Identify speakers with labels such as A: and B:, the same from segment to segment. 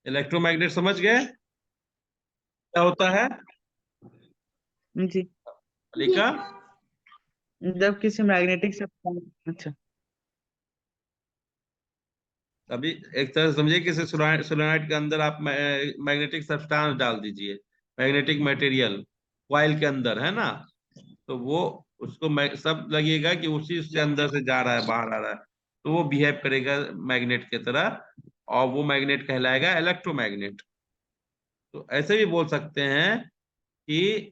A: Electromagnet समझ गए क्या होता है
B: जी,
A: अलिका?
B: जब किसी मैग्नेटिक सब्सटेंस, अच्छा,
A: अभी एक तरह से समझिए, किसी सोलेनोइड के अंदर आप मैग्नेटिक सब्सटेंस डाल दीजिए, मैग्नेटिक मटेरियल कॉइल के अंदर, है ना? तो वो उसको सब लगेगा कि उसी से अंदर से जा रहा है, बाहर आ रहा है, तो वो बिहेव करेगा मैग्नेट की तरह, और वो मैग्नेट कहलाएगा इलेक्ट्रोमैग्नेट। तो ऐसे भी बोल सकते हैं कि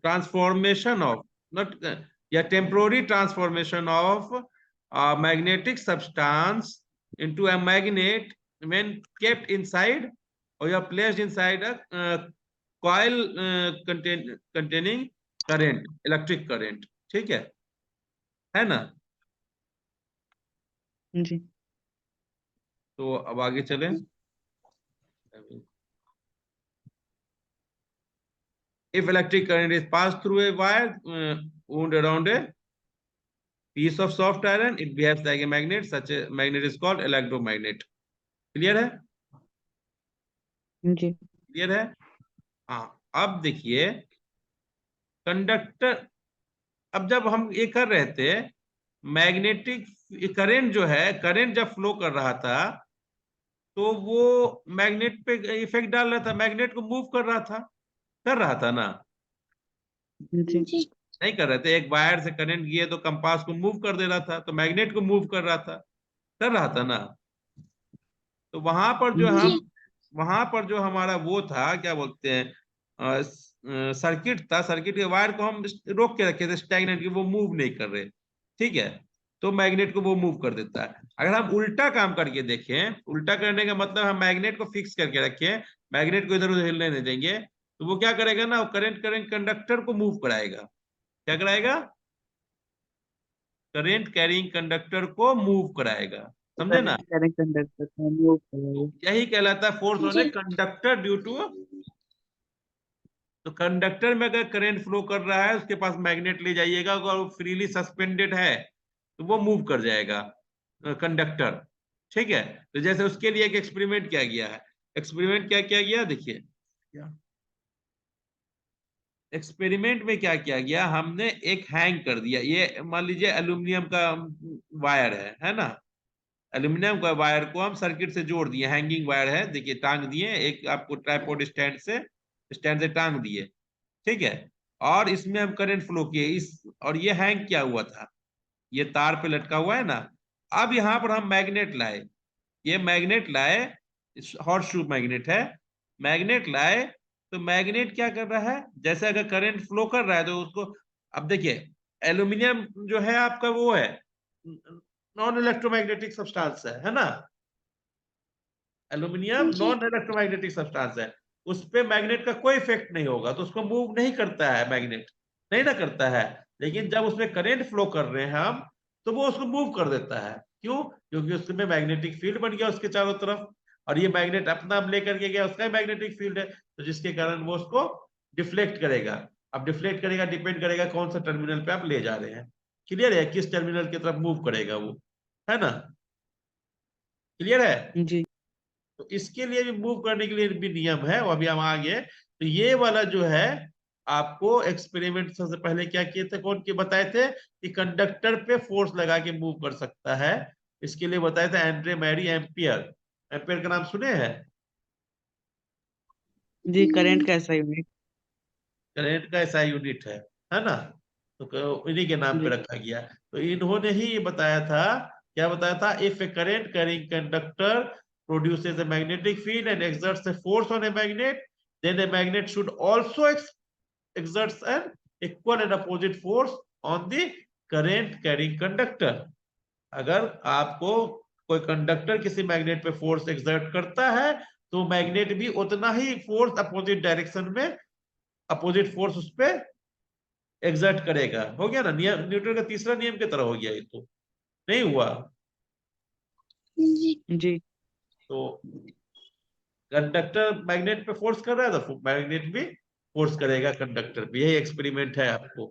A: ट्रांसफॉर्मेशन ऑफ, नॉट, या temporary transformation of magnetic substance into a magnet when kept inside or you are placed inside a coil containing current, electric current। ठीक है ना?
B: जी,
A: तो अब आगे चलें। If electric current is passed through a wire wound around a piece of soft iron, it behaves like a magnet, such a magnet is called electromagnet। Clear है?
B: जी,
A: clear है? हाँ, अब देखिए कंडक्टर, अब जब हम ये कर रहे थे मैग्नेटिक करंट, जो है करंट जब फ्लो कर रहा था तो वो मैग्नेट पे इफेक्ट डाल रहा था, मैग्नेट को मूव कर रहा था ना?
B: जी,
A: नहीं कर रहे थे। एक वायर से करंट गया तो कंपास को मूव कर दे रहा था, तो मैग्नेट को मूव कर रहा था ना? तो
B: जी,
A: वहां पर जो हमारा वो था, क्या बोलते हैं, सर्किट था, सर्किट के वायर को हम रोक के रखे थे स्टैग्नेंट, की वो मूव नहीं कर रहे। ठीक है? तो मैग्नेट को वो मूव कर देता है। अगर हम उल्टा काम करके देखें, उल्टा करने का मतलब हम मैग्नेट को फिक्स करके रखें, मैग्नेट को इधर उधर हिलने नहीं देंगे, तो वो क्या करेगा ना, करंट करंट कंडक्टर को मूव कराएगा। क्या कराएगा? करंट कैरिंग कंडक्टर को मूव कराएगा। समझे ना?
B: करंट करंट कंडक्टर को मूव
A: तो
B: करेगा।
A: यही कहलाता है force on a conductor due to, तो कंडक्टर में अगर करंट फ्लो कर रहा है, उसके पास मैग्नेट ले जाइएगा, अगर वो फ्रीली सस्पेंडेड है तो वो मूव कर जाएगा कंडक्टर। ठीक है? तो जैसे उसके लिए एक एक्सपेरिमेंट किया गया है। एक्सपेरिमेंट क्या किया गया, देखिए क्या एक्सपेरिमेंट में क्या किया गया, हमने एक हैंग कर दिया, ये मान लीजिए एल्यूमिनियम का वायर है ना? एल्यूमिनियम का वायर को हम सर्किट से जोड़ दिए, हैंगिंग वायर है, देखिए टांग दिए एक आपको ट्राइपॉड स्टैंड से टांग दिए। ठीक है? और इसमें हम करंट फ्लो किए इस, और ये हैंग किया हुआ था, ये तार पे लटका हुआ है ना? अब यहाँ पर हम मैग्नेट लाए, ये मैग्नेट लाए, हॉर्स शू मैग्नेट है, मैग्नेट लाए, तो मैग्नेट क्या कर रहा है, जैसे अगर करंट फ्लो कर रहा है तो उसको, अब देखिए एल्यूमिनियम जो है आपका वो है, नॉन इलेक्ट्रोमैग्नेटिक सब्सटेंस है ना? एल्यूमिनियम नॉन इलेक्ट्रोमैग्नेटिक सब्सटेंस है, उस पे मैग्नेट का कोई इफेक्ट नहीं होगा, तो उसको मूव नहीं करता है मैग्नेट, नहीं ना करता है। लेकिन जब उसमें करंट फ्लो कर रहे हैं हम, तो वो उसको मूव कर देता है। क्यों? क्योंकि उसमें मैग्नेटिक फील्ड बन गया उसके चारों तरफ, और ये मैग्नेट अपना लेकर के गया, उसका मैग्नेटिक फील्ड है, तो जिसके कारण वो उसको डिफ्लेक्ट करेगा। अब डिफ्लेक्ट करेगा, डिपेंड करेगा कौन सा टर्मिनल पे आप ले जा रहे हैं। क्लियर है? किस टर्मिनल की तरफ मूव करेगा वो, है ना? क्लियर है?
B: जी,
A: तो इसके लिए भी मूव करने के लिए भी नियम है, वो अभी हम आगे। तो ये वाला जो है, आपको एक्सपेरिमेंट सबसे पहले क्या किए थे, कौन के बताए थे कि कंडक्टर पे फोर्स लगा के मूव कर सकता है। इसके लिए बताए थे एंड्रे मैरी एम्पियर। एम्पियर का नाम सुने हैं?
B: जी, करंट कैसा यूनिट।
A: करंट का ऐसा यूनिट है ना? तो इन्हीं के नाम पे
B: जी,
A: रखा गया। तो इन्होंने ही ये बताया था, क्या बताया था, if A current carrying conductor produces a magnetic field and exerts a force on a magnet, then a magnet should also exerts an equal and opposite force on the current carrying conductor। अगर आपको कोई conductor किसी magnet पे force exert करता है, तो magnet भी उतना ही फोर्स अपोजिट डायरेक्शन में, अपोजिट फोर्स उस पर एग्जर्ट करेगा। हो गया ना? नियम न्यूटन का तीसरा नियम की तरह हो गया ये, तो नहीं हुआ?
B: जी,
A: तो कंडक्टर मैग्नेट पे फोर्स कर रहा है, तो मैग्नेट भी फोर्स करेगा कंडक्टर पे। यही एक्सपेरिमेंट है आपको।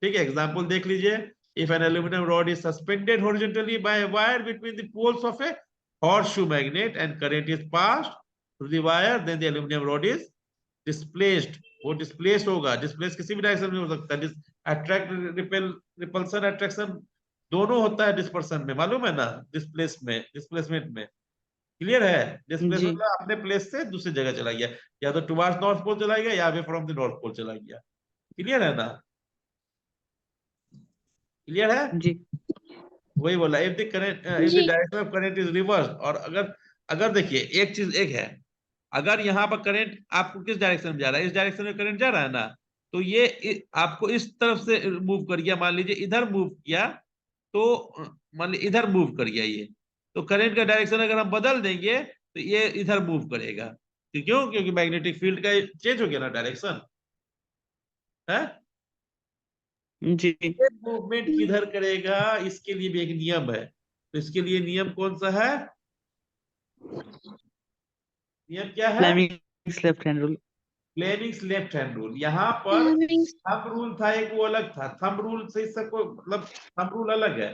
A: ठीक है? एग्जांपल देख लीजिए। If an aluminium rod is suspended horizontally by wire between the poles of a horseshoe magnet and current is passed through the wire, then the aluminum rod is displaced. वो displaced होगा, displaced किसी भी direction में हो सकता है, attract repulsion attraction दोनों होता है डिस्पर्सन में, मालूम है ना, डिस्प्लेसमेंट में। क्लियर है? डिस्प्लेसमेंट
B: जी
A: मतलब अपने प्लेस से दूसरी जगह चला गया, या तो टुवर्ड्स नॉर्थ पोल चला गया या away from the north pole चला गया। क्लियर है ना? क्लियर है?
B: जी
A: वही बोला, if the current if the direction of current is reverse, और अगर अगर देखिए एक चीज एक है, अगर यहाँ पर करंट आपको किस डायरेक्शन में जा रहा है, इस डायरेक्शन में करंट जा रहा है ना, तो ये आपको इस तरफ से मूव कर गया, मान लीजिए इधर मूव किया, तो मान लीजिए इधर मूव कर गया ये, तो करंट का डायरेक्शन अगर हम बदल देंगे तो ये इधर मूव करेगा। क्यों? क्योंकि मैग्नेटिक फील्ड का चेंज हो गया ना डायरेक्शन है।
B: जी
A: ये मूवमेंट किधर करेगा, इसके लिए भी एक नियम है। तो इसके लिए नियम कौन सा है? नियम क्या है?
B: Fleming's left hand rule.
A: Fleming's left hand rule. यहाँ पर थंब रूल था एक, वो अलग था। थंब रूल से सबको मतलब थंब रूल अलग है।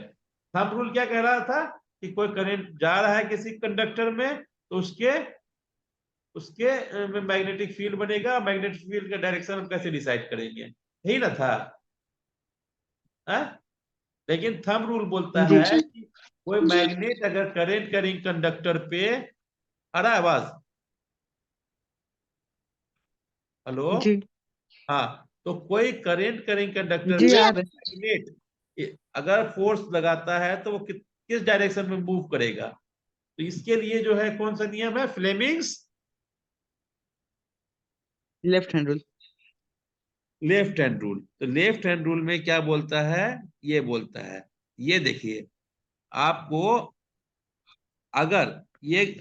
A: थंब रूल क्या कह रहा था कि कोई करंट जा रहा है किसी कंडक्टर में, तो उसके उसके मैग्नेटिक फील्ड बनेगा, मैग्नेटिक फील्ड का डायरेक्शन हम कैसे डिसाइड करेंगे, यही ना था? है? लेकिन थंब रूल बोलता
B: जी
A: है कि कोई मैग्नेट अगर करंट करेंगे कंडक्टर पे, आ रहा है आवाज? हेलो?
B: जी
A: हाँ, तो कोई करंट करेंगे कंडक्टर
B: जी
A: पे,
B: आ रहे।
A: मैग्नेट अगर फोर्स लगाता है तो वो किस डायरेक्शन में मूव करेगा। तो इसके लिए जो है कौन सा नियम है? Fleming's
B: left hand rule.
A: Left hand rule. तो लेफ्ट हैंड रूल में क्या बोलता है? ये बोलता है, ये देखिए आपको, अगर ये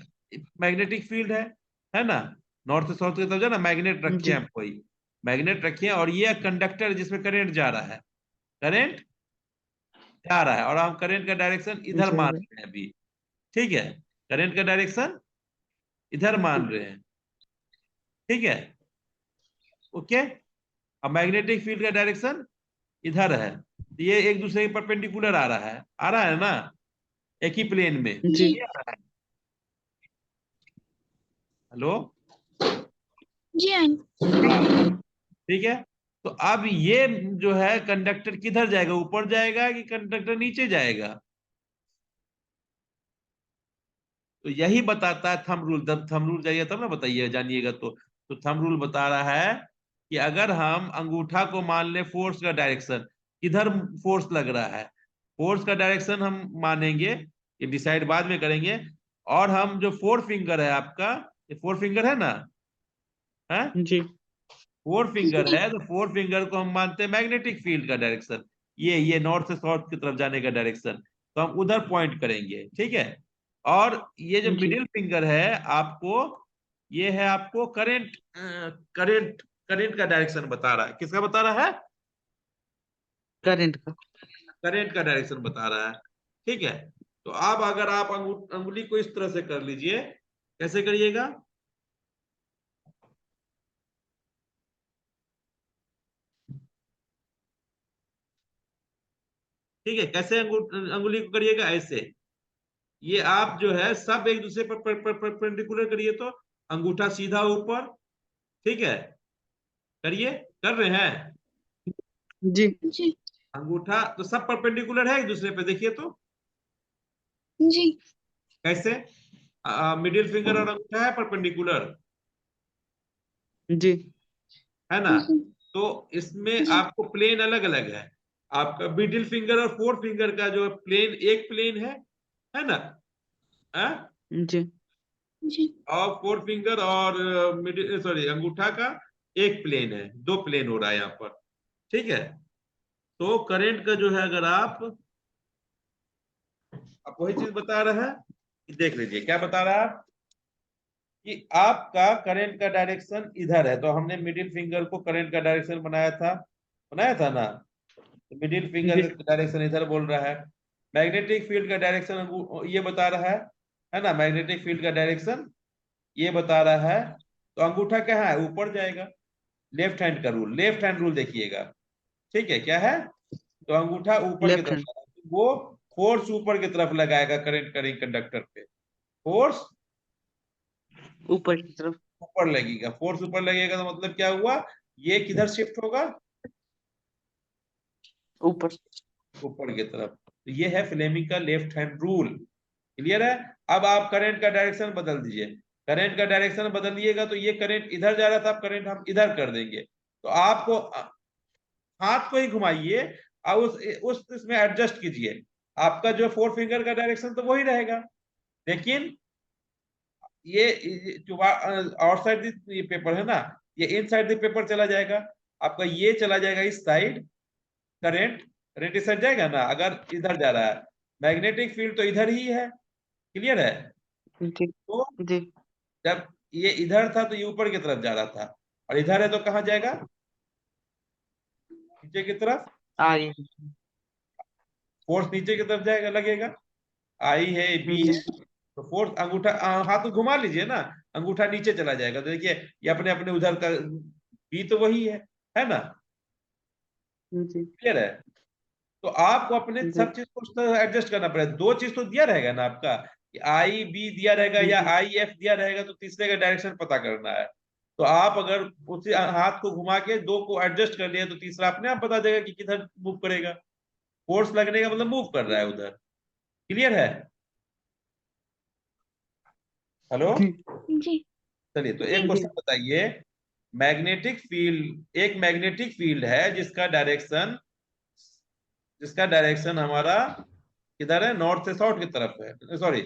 A: मैग्नेटिक फील्ड है ना, नॉर्थ से साउथ की तरफ जाना, मैग्नेट रखिए
B: जी
A: हम कोई मैग्नेट रखिए, और ये कंडक्टर जिसमें करंट जा रहा है, करंट जा रहा है, और हम करंट का डायरेक्शन इधर
B: जी
A: मान रहे हैं अभी। ठीक है, करंट का डायरेक्शन इधर मान रहे हैं। ठीक है, ओके। अब मैग्नेटिक फील्ड का डायरेक्शन इधर है, तो ये एक दूसरे के परपेंडिकुलर आ रहा है ना, एक ही प्लेन में
B: जी
A: ये आ रहा है। हेलो?
C: जी
A: ठीक है, तो अब ये जो है कंडक्टर किधर जाएगा, ऊपर जाएगा कि कंडक्टर नीचे जाएगा? तो यही बताता है थंब रूल। जब थंब रूल जाइए तब ना बताइए, जानिएगा तो थंब रूल बता रहा है कि अगर हम अंगूठा को मान ले फोर्स का डायरेक्शन, किधर फोर्स लग रहा है, फोर्स का डायरेक्शन हम मानेंगे, ये डिसाइड बाद में करेंगे। और हम जो फोर फिंगर है आपका, ये फोर फिंगर है ना, है
B: जी
A: फोर फिंगर है, तो फोर फिंगर को हम मानते हैं मैग्नेटिक फील्ड का डायरेक्शन, ये नॉर्थ से साउथ की तरफ जाने का डायरेक्शन, तो हम उधर पॉइंट करेंगे। ठीक है, और ये जो
B: जी
A: मिडिल फिंगर है आपको, ये है आपको करंट करंट करंट का डायरेक्शन बता रहा है। किसका बता रहा है?
B: करंट का।
A: करंट का डायरेक्शन बता रहा है। ठीक है, तो अब अगर आप अंगुली को इस तरह से कर लीजिए, कैसे करिएगा? ठीक है, कैसे अंगुली को करिएगा? ऐसे, ये आप जो है सब एक दूसरे पर परपेंडिकुलर करिए, तो अंगूठा सीधा ऊपर। ठीक है, करिए, कर रहे हैं
B: जी
C: जी
A: अंगूठा तो सब परपेंडिकुलर है एक दूसरे पे, देखिए तो
C: जी
A: कैसे, मिडिल फिंगर और अंगूठा है परपेंडिकुलर,
B: जी
A: है ना? तो इसमें आपको प्लेन अलग अलग है। आपका मिडिल फिंगर और फोर्थ फिंगर का जो प्लेन, एक प्लेन है ना? है?
B: जी
C: जी
A: और फोर्थ फिंगर और मिडिल सॉरी अंगूठा का एक प्लेन है, दो प्लेन हो रहा है यहाँ पर। ठीक है, तो करंट का जो है, अगर आप वही चीज बता रहा है कि देख लीजिए क्या बता रहा है, कि आपका करंट का डायरेक्शन इधर है, तो हमने मिडिल फिंगर को करंट का डायरेक्शन बनाया था ना, तो मिडिल फिंगर
B: जी
A: का डायरेक्शन इधर बोल रहा है। मैग्नेटिक फील्ड का डायरेक्शन ये बता रहा है ना, मैग्नेटिक फील्ड का डायरेक्शन ये बता रहा है, तो अंगूठा क्या है, ऊपर जाएगा। लेफ्ट हैंड रूल देखिएगा। ठीक है, क्या है? तो अंगूठा ऊपर की
B: लेफ्ट
A: तरफ
B: हैंड।
A: जाएगा, वो फोर्स ऊपर की तरफ लगाएगा करंट करेंगे कंडक्टर पे, फोर्स
B: ऊपर की तरफ।
A: ऊपर लगेगा, फोर्स ऊपर लगेगा तो मतलब क्या हुआ, ये किधर शिफ्ट होगा,
B: ऊपर।
A: ऊपर की तरफ। तो ये है फ्लेमिंग का लेफ्ट हैंड रूल। क्लियर है। अब आप करंट का डायरेक्शन बदल दीजिए, करंट का डायरेक्शन बदलिएगा तो ये करंट इधर जा रहा था, अब करंट हम इधर कर देंगे। तो आपको हाथ को ही घुमाइए और उस इसमें एडजस्ट कीजिए, आपका जो फोर फिंगर का डायरेक्शन तो वही रहेगा, लेकिन ये जो आउटसाइड ये पेपर है ना, ये इनसाइड द पेपर चला जाएगा, आपका ये चला जाएगा इस साइड, करंट करंट इस साइड जाएगा ना, अगर इधर जा रहा है, मैग्नेटिक फील्ड तो इधर ही है। क्लियर है।
B: जी
A: तो
B: जी।
A: जब ये इधर था तो ये ऊपर की तरफ जा रहा था, और इधर है तो कहाँ जाएगा, नीचे की तरफ।
B: आगे।
A: फोर्स नीचे की तरफ जाएगा, लगेगा, आई है बी
B: जी
A: है, तो फोर्स अंगूठा हाथ घुमा लीजिए ना, अंगूठा नीचे चला जाएगा, तो देखिए ये अपने अपने उधर का बी तो वही है ना।
B: जी
A: क्लियर है। तो आपको अपने
B: जी
A: सब चीज को एडजस्ट करना पड़ेगा, दो चीज तो दिया रहेगा ना आपका, कि आई बी दिया रहेगा या
B: जी
A: आई एफ दिया रहेगा, तो तीसरे का डायरेक्शन पता करना है। तो आप अगर उसी हाथ को घुमा के दो को एडजस्ट कर लिया तो तीसरा अपने आप बता देगा कि किधर मूव करेगा, फोर्स लगने का मतलब मूव कर रहा है उधर। क्लियर है। हेलो।
C: जी
A: चलिए तो एक
C: जी
A: क्वेश्चन बताइए, मैग्नेटिक फील्ड, एक मैग्नेटिक फील्ड है जिसका डायरेक्शन हमारा किधर है, नॉर्थ से साउथ की तरफ है, सॉरी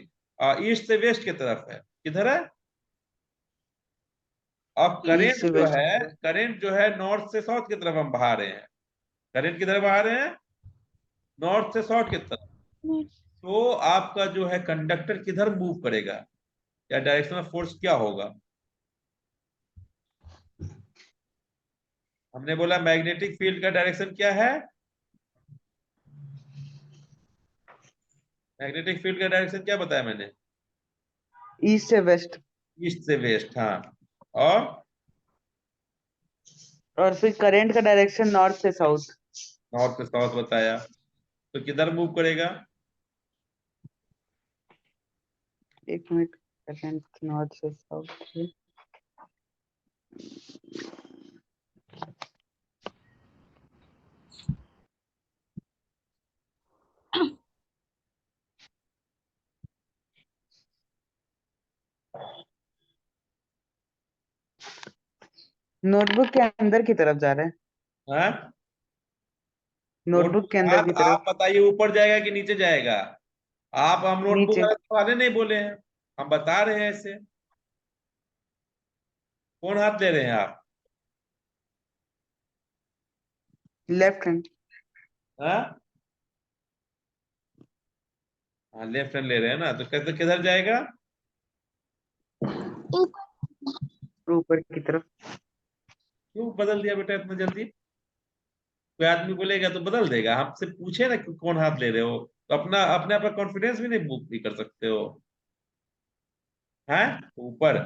A: ईस्ट से वेस्ट की तरफ है, किधर है। अब
B: ईस्ट
A: करंट
B: से
A: जो
B: वेस्ट।
A: है, करंट जो है नॉर्थ से साउथ की तरफ हम बहा रहे हैं, करंट किधर बहा रहे हैं, नॉर्थ से साउथ की तरफ। तो आपका जो है कंडक्टर किधर मूव करेगा, या डायरेक्शन ऑफ फोर्स क्या होगा। हमने बोला मैग्नेटिक फील्ड का डायरेक्शन क्या है, मैग्नेटिक फील्ड का डायरेक्शन क्या बताया मैंने,
B: ईस्ट से वेस्ट।
A: ईस्ट से वेस्ट, हाँ। और
B: और फिर करंट का डायरेक्शन नॉर्थ से साउथ।
A: नॉर्थ से साउथ बताया, तो किधर मूव करेगा,
B: एक मिनट। करंट नॉर्थ से साउथ। नोटबुक के अंदर की तरफ जा रहा है।
A: हाँ।
B: नोटबुक
A: नोटबुक
B: के अंदर की तरफ।
A: आप बताइए ऊपर जाएगा कि नीचे जाएगा। हम नोटबुक
B: नीचे।
A: वाले नहीं बोले हैं, हम बता रहे हैं ऐसे। कौन हाथ ले रहे हैं आप।
B: Left hand.
A: हाँ, हाँ लेफ्ट हैंड ले रहे हैं ना, तो कैसे किधर जाएगा,
B: ऊपर की तरफ।
A: क्यों बदल दिया बेटा इतना जल्दी। कोई आदमी बोलेगा तो बदल देगा, हमसे पूछे ना कि कौन हाथ ले रहे हो, तो अपना अपने आप कॉन्फिडेंस भी नहीं मूव भी कर सकते हो। हैं ऊपर,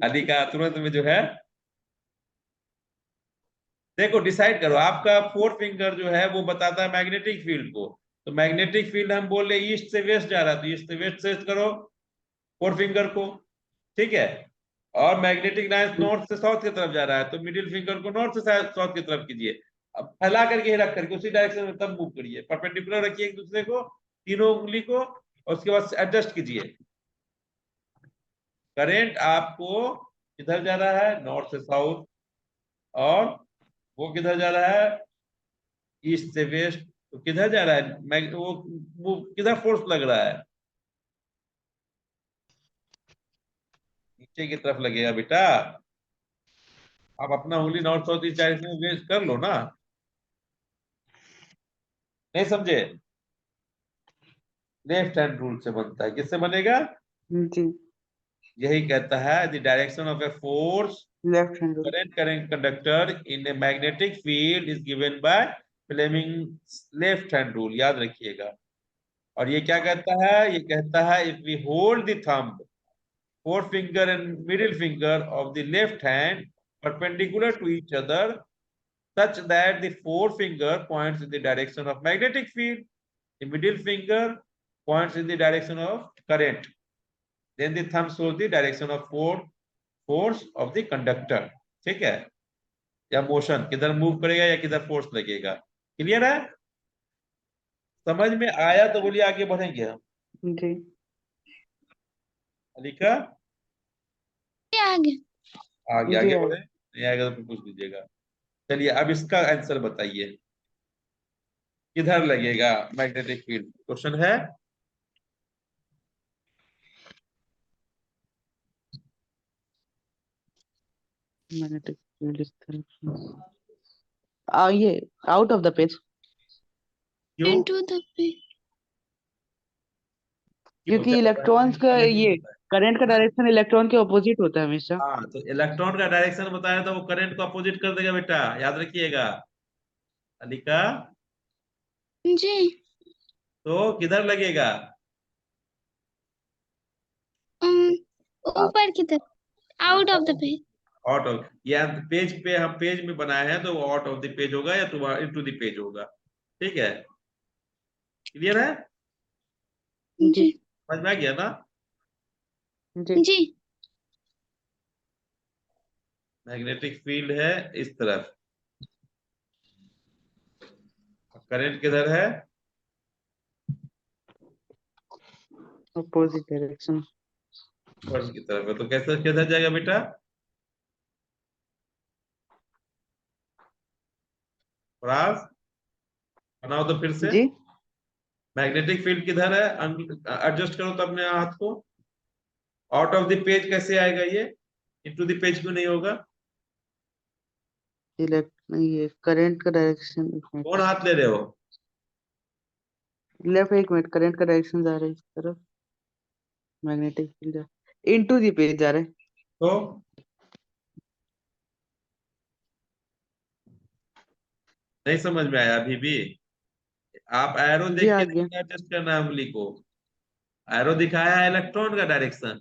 A: अली का तुरंत में जो है, देखो डिसाइड करो, आपका फोर फिंगर जो है वो बताता है मैग्नेटिक फील्ड को, तो मैग्नेटिक फील्ड हम बोल रहे ईस्ट से वेस्ट जा रहा है, तो ईस्ट से वेस्ट सेट करो फोर फिंगर को। ठीक है। और मैग्नेटिक लाइन नॉर्थ से साउथ की तरफ जा रहा है, तो मिडिल फिंगर को नॉर्थ से साउथ की तरफ कीजिए, अब फैला करके ही रख करके उसी डायरेक्शन में तब मूव करिए, परपेंडिकुलर रखिए एक दूसरे को, तीनों उंगली को, और उसके बाद एडजस्ट कीजिए। करेंट आपको किधर जा रहा है, नॉर्थ से साउथ, और वो किधर जा रहा है, ईस्ट से वेस्ट। तो किधर जा रहा है, वो किधर फोर्स लग रहा है, नीचे की तरफ लगेगा बेटा। आप अपना उंगली नॉर्थ साउथ ईस्ट डायरेक्शन में वेस्ट कर लो ना, नहीं समझे। लेफ्ट हैंड रूल से बनता है, किससे बनेगा,
B: जी।
A: यही कहता है the direction of a force
B: left hand rule.
A: current current conductor in a magnetic field is given by Fleming's left hand rule, याद रखिएगा। और ये क्या कहता है, ये कहता है if we hold the thumb, forefinger and middle finger of the left hand perpendicular to each other such that the forefinger points in the direction of magnetic field, the middle finger points in the direction of current. then the thumb shows the direction of force of the conductor, ठीक है, या motion किधर move करेगा या किधर force लगेगा। Clear है, समझ में आया तो बोलिए आगे बढ़ेंगे हम।
B: जी
A: अलिका
C: आगे
A: आगे
B: जी
A: आगे
B: आगे।
A: बढ़े, नहीं आएगा तो फिर पूछ लीजिएगा। चलिए अब इसका आंसर बताइए, किधर लगेगा मैग्नेटिक फील्ड, क्वेश्चन है।
B: मैग्नेटिक फील्ड इस तरफ ये आउट ऑफ द पेज,
A: क्यों,
C: into the page.
A: क्यों
B: क्योंकि इलेक्ट्रॉन्स का ये करंट का डायरेक्शन इलेक्ट्रॉन के ऑपोजिट होता है हमेशा।
A: हाँ तो इलेक्ट्रॉन का डायरेक्शन बताया तो वो करंट को अपोजिट कर देगा बेटा, याद रखिएगा। अलिका
C: जी
A: तो किधर लगेगा,
C: ऊपर की तरफ, out of the page.
A: Out of, या पेज पे हम पेज में बनाए हैं तो वो आउट ऑफ द पेज होगा या तो इनटू द पेज होगा, ठीक है, क्लियर है,
C: जी
A: समझ में आ गया ना।
B: जी
C: जी
A: मैग्नेटिक फील्ड है इस तरफ, करंट किधर है,
B: अपोजिट डायरेक्शन।
A: फर्श की तरफ है, तो कैसे किधर जाएगा बेटा, फराज बनाओ तो फिर से।
B: जी
A: मैग्नेटिक फील्ड किधर है, एडजस्ट करो तो अपने हाथ को, आउट ऑफ द पेज कैसे आएगा ये, इनटू द पेज क्यों नहीं होगा,
B: ये करंट का डायरेक्शन
A: कौन हाथ ले रहे हो,
B: लेफ्ट, एक मिनट, करंट का डायरेक्शन जा रहा है इस तरफ, magnetic field into the page जा रहा है।
A: तो नहीं समझ में आया अभी भी, आप एरो
B: जी
A: देख
B: आ
A: के
B: गया।
A: नहीं एडजस्ट करना है उंगली को, एरो दिखाया है इलेक्ट्रॉन का डायरेक्शन,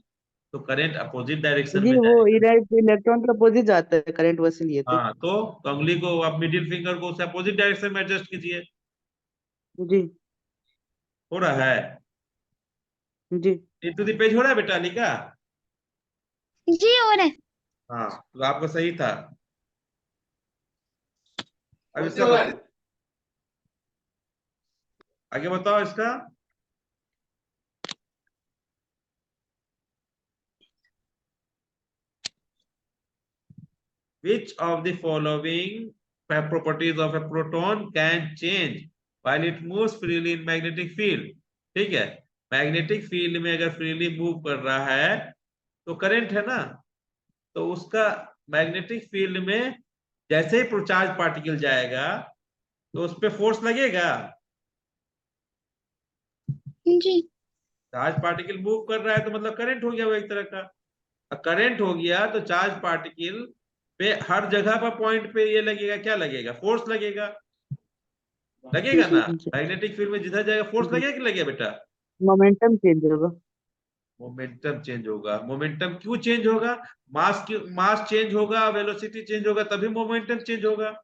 A: तो करंट अपोजिट डायरेक्शन
B: जी
A: में
B: वो
A: जाएगा।
B: इलेक्ट्रॉन के अपोजिट जाता है करंट, वैसे लिए थे।
A: हाँ तो उंगली को आप मिडिल फिंगर को उसे अपोजिट डायरेक्शन में एडजस्ट कीजिए,
B: जी
A: हो रहा है,
B: जी
A: इनटू द पेज हो रहा है बेटा लिखा,
C: जी हो रहा है।
A: हाँ तो आपका सही था। अब इसका बताओ, आगे बताओ इसका, which of the following properties of a proton can change while it moves freely in magnetic field, ठीक है, मैग्नेटिक फील्ड में अगर फ्रीली मूव कर रहा है तो करंट है ना, तो उसका मैग्नेटिक फील्ड में जैसे ही चार्ज पार्टिकल जाएगा तो उस पर फोर्स लगेगा,
C: जी
A: चार्ज पार्टिकल मूव कर रहा है तो मतलब करंट हो गया वो एक तरह का, करंट हो गया तो चार्ज पार्टिकल पे हर जगह पर पॉइंट पे ये लगेगा, क्या लगेगा, फोर्स लगेगा, लगेगा ना,
B: जी
A: मैग्नेटिक फील्ड में जिधर जाएगा फोर्स लगेगा कि लगेगा बेटा,
B: मोमेंटम चेंज होगा।
A: मोमेंटम चेंज होगा, मोमेंटम क्यों चेंज होगा, मास चेंज होगा, वेलोसिटी चेंज होगा तभी मोमेंटम चेंज होगा,
B: जी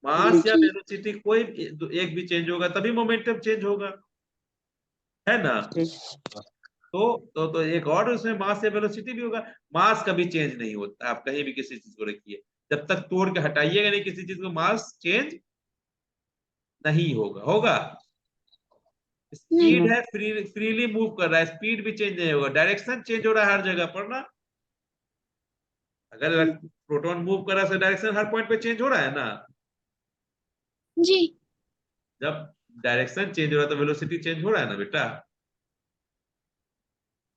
A: मास या
C: जी
A: वेलोसिटी कोई एक भी चेंज होगा तभी मोमेंटम चेंज होगा, है ना।
B: जी
A: तो एक और उसमें मास या वेलोसिटी भी होगा, मास कभी चेंज नहीं होता, आप कहीं भी किसी चीज को रखिए, जब तक तोड़ के हटाइएगा नहीं किसी चीज को मास चेंज नहीं होगा, होगा, स्पीड
B: नहीं।
A: है, फ्रीली मूव कर रहा है, स्पीड भी चेंज नहीं होगा, डायरेक्शन चेंज हो रहा है हर जगह पर ना, अगर प्रोटॉन मूव कर रहा है तो डायरेक्शन हर पॉइंट पे चेंज हो रहा है ना,
C: जी
A: जब डायरेक्शन चेंज हो रहा है तो वेलोसिटी चेंज हो रहा है ना बेटा,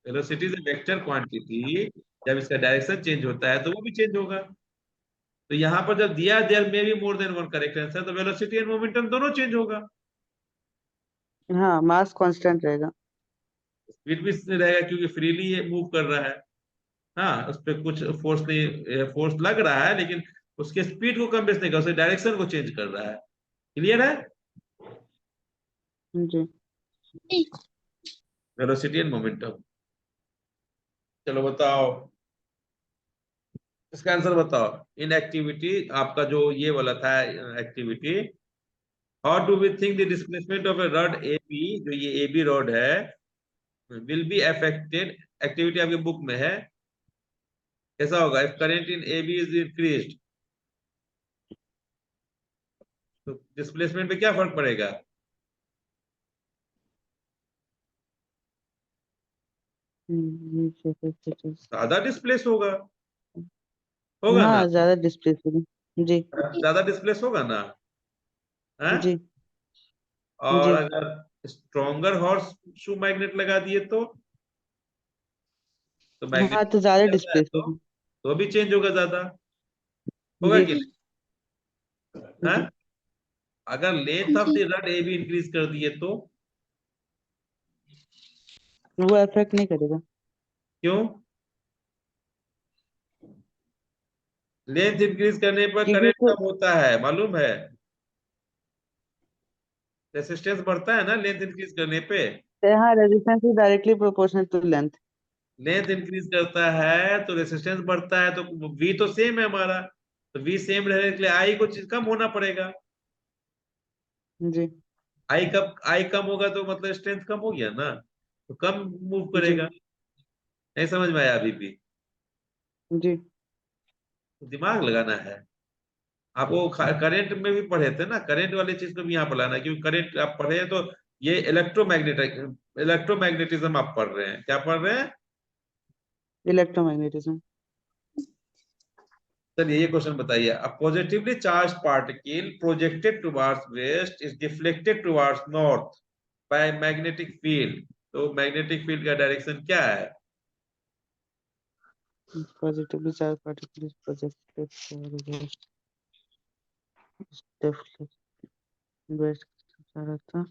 A: वेलोसिटी इज वेक्टर क्वांटिटी, जब इसका डायरेक्शन चेंज होता है तो वो भी चेंज होगा, तो यहाँ पर जब दिया there may be more than one correct answer, तो वेलोसिटी एंड मोमेंटम दोनों चेंज होगा,
B: हाँ मास कांस्टेंट रहेगा।
A: स्पीड भी रहेगा क्योंकि फ्रीली ये मूव कर रहा है, हाँ उस पर कुछ फोर्स नहीं, फोर्स लग रहा है लेकिन उसके स्पीड को कम बेस नहीं कर, उसके डायरेक्शन को चेंज कर रहा है, क्लियर है,
B: जी
C: जी
A: वेलोसिटी एंड मोमेंटम। चलो बताओ इसका आंसर बताओ, इन एक्टिविटी आपका जो ये वाला था activity, how do we think the displacement of a rod A B, जो ये ए बी रॉड है, विल बी अफेक्टेड एक्टिविटी आपके बुक में है, कैसा होगा? If current in A B is increased, तो डिस्प्लेसमेंट पे क्या फर्क पड़ेगा? ज्यादा डिस्प्लेस होगा, होगा ना?
B: हाँ, ज्यादा डिस्प्लेस। जी
A: ज्यादा डिस्प्लेस होगा ना? है?
B: जी
A: और
B: जी।
A: अगर स्ट्रॉन्गर हॉर्स शू मैग्नेट लगा दिए तो
B: हाँ,
A: मैग्नेट
B: तो ज्यादा
A: जाता है
B: डिस्प्लेस होगी।
A: तो भी चेंज होगा ज्यादा, होगा
B: जी
A: कि नहीं? है?
B: जी।
A: अगर लेंथ ऑफ
C: जी
A: the rod A B increase कर दिए तो?
B: वो इफेक्ट नहीं करेगा।
A: क्यों? लेंथ इंक्रीज करने पर
B: क्योंकि
A: करंट
B: उसको
A: कम होता है, मालूम है? रेसिस्टेंस बढ़ता है ना लेंथ इंक्रीज करने पे।
B: हाँ, resistance is directly proportional to length.
A: Length increase करता है तो रेसिस्टेंस बढ़ता है, तो वी तो सेम है हमारा, तो वी सेम रहने के लिए आई को चीज कम होना पड़ेगा।
B: जी
A: आई कम होगा तो मतलब स्ट्रेंथ कम हो गया ना, तो कम मूव
B: जी
A: करेगा। नहीं समझ में आया अभी भी?
B: जी।
A: तो दिमाग लगाना है आपको। करंट में भी पढ़े थे ना, करंट वाली चीज को भी यहाँ पर लाना है, क्योंकि करंट आप पढ़े हैं तो ये इलेक्ट्रोमैग्नेटिज्म आप पढ़ रहे हैं, क्या पढ़ रहे हैं?
B: इलेक्ट्रोमैग्नेटिज्म।
A: चलिए ये क्वेश्चन बताइए, a positively charge particle projected towards west is deflected towards north by magnetic field, तो मैग्नेटिक फील्ड का डायरेक्शन क्या है?
B: Positively charge particle is projected forward, deflect west जा रहा था।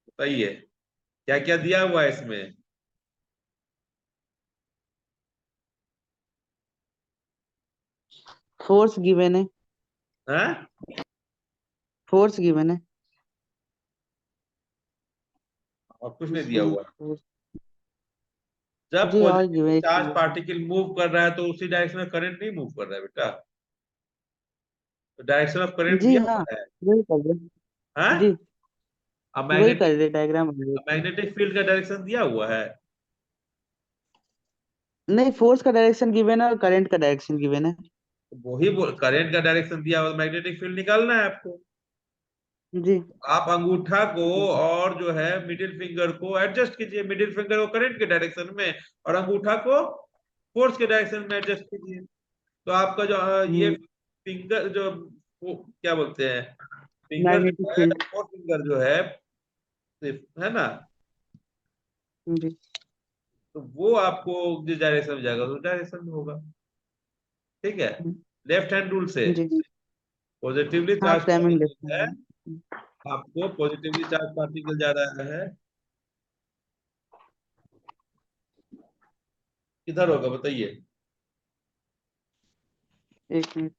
A: बताइए क्या क्या दिया हुआ है इसमें?
B: फोर्स गिवन है।
A: हाँ?
B: फोर्स गिवन है।
A: और कुछ नहीं दिया हुआ?
B: फोर्स।
A: जब
B: जी, और गिवन
A: पॉजिटिव
B: एक
A: चार्ज
B: चीज।
A: पार्टिकल मूव कर रहा है तो उसी डायरेक्शन में करंट नहीं मूव कर रहा है बेटा, तो डायरेक्शन ऑफ करंट
B: जी
A: दिया
B: हाँ,
A: हुआ है।
B: वही कर रहे।
A: हाँ?
B: जी,
A: अब
B: वही कर
A: मैग्नेटिक
B: रहे डायग्राम बना रहे थे।
A: मैग्नेटिक फील्ड का डायरेक्शन दिया हुआ है।
B: नहीं, फोर्स का डायरेक्शन गिवन है और करंट का डायरेक्शन गिवन है।
A: तो वही करंट का डायरेक्शन दिया हुआ, मैग्नेटिक फील्ड निकालना है आपको।
B: जी
A: आप अंगूठा को और जो है मिडिल फिंगर को एडजस्ट कीजिए, मिडिल फिंगर को करंट के डायरेक्शन में और अंगूठा को फोर्स के डायरेक्शन में एडजस्ट कीजिए, तो आपका जो ये
B: हम्म।
A: फिंगर जो क्या बोलते हैं, फिंगर
B: मैग्नेटिक
A: जो है,
B: फील्ड।
A: फोर फिंगर जो है ना,
B: जी
A: तो वो आपको जिस डायरेक्शन में जाएगा उस डायरेक्शन में होगा। ठीक है? लेफ्ट हैंड रूल से
B: जी।
A: पॉजिटिवली
B: हाँ,
A: चार्ज
B: फ्लेमिंग
A: पार्टिकल है,
B: लेफ्ट।
A: आपको पॉजिटिवली चार्ज पार्टिकल जा रहा है, किधर होगा बताइए?
B: एक मिनट।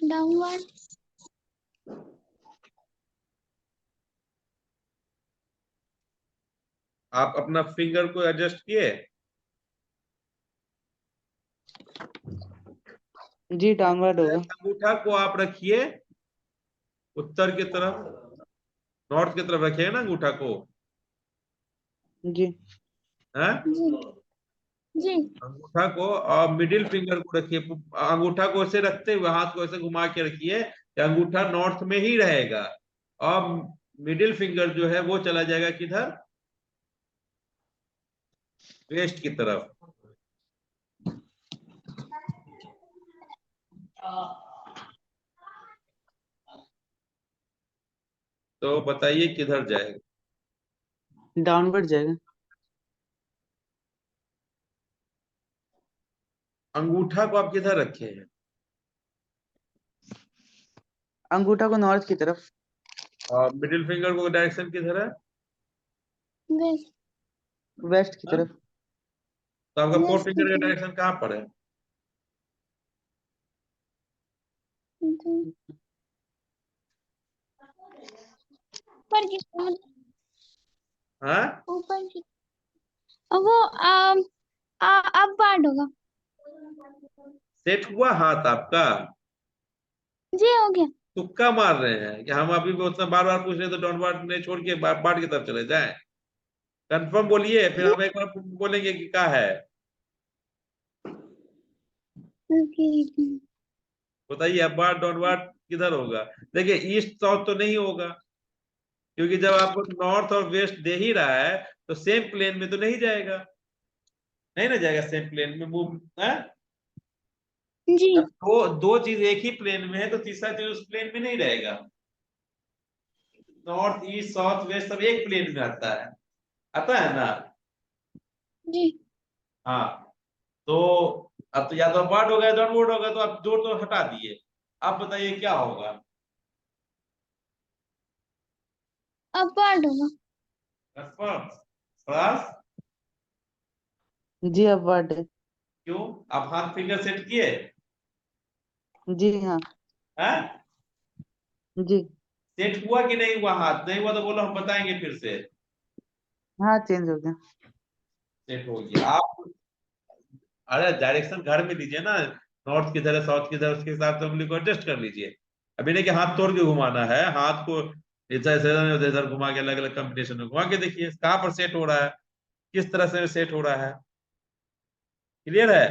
C: डाउनवर्ड।
A: आप अपना फिंगर को एडजस्ट किए?
B: जी, डाउनवर्ड होगा।
A: अंगूठा को आप रखिए उत्तर की तरफ, नॉर्थ की तरफ रखिएगा ना अंगूठा को।
B: जी
A: है?
C: जी जी
A: अंगूठा को और मिडिल फिंगर को रखिए, अंगूठा को ऐसे रखते हुए हाथ को ऐसे घुमा के रखिए कि अंगूठा नॉर्थ में ही रहेगा, और मिडिल फिंगर जो है वो चला जाएगा किधर? वेस्ट की तरफ। तो बताइए किधर जाएगा?
B: डाउनवर्ड जाएगा।
A: अंगूठा को आप किधर रखे हैं?
B: अंगूठा को नॉर्थ की तरफ।
A: और मिडिल फिंगर को डायरेक्शन किधर है?
C: वेस्ट।
B: वेस्ट की
A: हाँ?
B: तरफ।
A: तो आपका फोर
C: वेस्ट की
A: फिंगर का
C: तरफ।
A: डायरेक्शन कहाँ पर है?
C: जी। ऊपर की तरफ।
A: हाँ?
C: ऊपर की। वो अपवर्ड होगा।
A: सेट हुआ हाथ आपका?
C: जी हो गया।
A: तुक्का मार रहे हैं कि हम अभी भी उतना बार बार पूछ रहे तो डाउनवर्ड नहीं छोड़ के बार की तरफ चले जाएं? कंफर्म बोलिए, फिर हम एक बार बोलेंगे कि क्या है।
C: ओके।
A: बताइए अब बार डाउनवर्ड किधर होगा? देखिए ईस्ट साउथ तो नहीं होगा, क्योंकि जब आपको नॉर्थ और वेस्ट दे ही रहा है तो सेम प्लेन में तो नहीं जाएगा, नहीं ना जाएगा सेम प्लेन में मूव है।
C: जी
A: अब दो चीज एक ही प्लेन में है तो तीसरा चीज उस प्लेन में नहीं रहेगा। नॉर्थ ईस्ट साउथ वेस्ट सब एक प्लेन में आता है ना।
C: जी।
A: हाँ, तो अब तो या तो अपवर्ड होगा या डाउनवर्ड होगा, तो आप दो तो हटा दिए। आप बताइए क्या होगा?
C: अपवर्ड होगा।
A: कंफर्म? क्लास?
B: जी अपवर्ड है।
A: क्यों? आप हाथ फिंगर सेट किए?
B: जी हाँ।
A: हैं?
B: जी
A: सेट हुआ कि नहीं हुआ? हाथ नहीं हुआ तो बोलो, हम बताएंगे फिर से।
B: हाँ चेंज हो गया।
A: सेट हो गया। आप अरे डायरेक्शन घर में लीजिए ना, नॉर्थ किधर है साउथ किधर है, उसके हिसाब से उंगली को एडजस्ट कर लीजिए। अभी नहीं कि हाथ तोड़ के घुमाना है, हाथ को इधर इधर इधर घुमा के अलग अलग कॉम्बिनेशन में घुमा के देखिए कहाँ पर सेट हो रहा है, किस तरह से सेट हो रहा है। क्लियर है?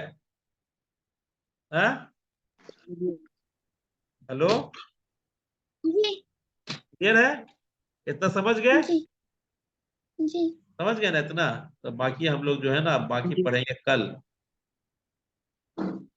A: हैं?
B: जी
A: हेलो?
C: जी
A: क्लियर है? इतना समझ गए?
C: जी जी।
A: समझ गए ना इतना? तो बाकी हम लोग जो है ना बाकी
B: जी
A: पढ़ेंगे कल।